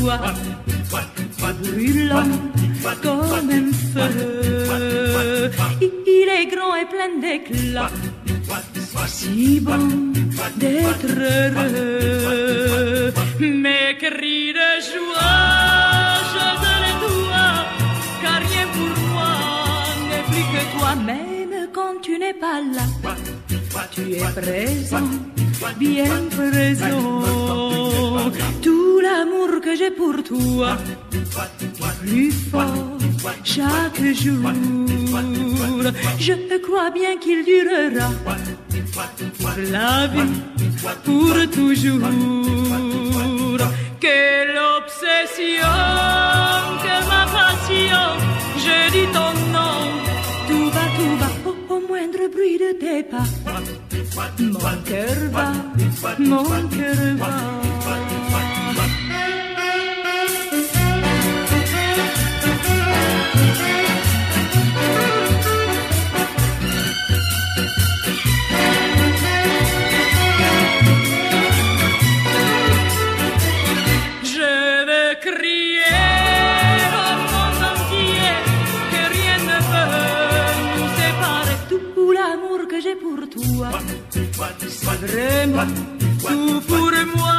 toi, brûlant comme un feu. Il est grand et plein d'éclat, si bon d'être heureux. Mes cris de joie, je veux les toi, car rien pour moi n'est plus que toi. Même quand tu n'es pas là, tu es présent, bien présent. Tout l'amour que j'ai pour toi, plus fort chaque jour. Je crois bien qu'il durera pour la vie, pour toujours. Quelle obsession, que ma passion, je dis ton nom, tout va, au moindre bruit de tes pas. Mon cœur va, mon cœur va. Pour toi, c'est vraiment tout pour moi.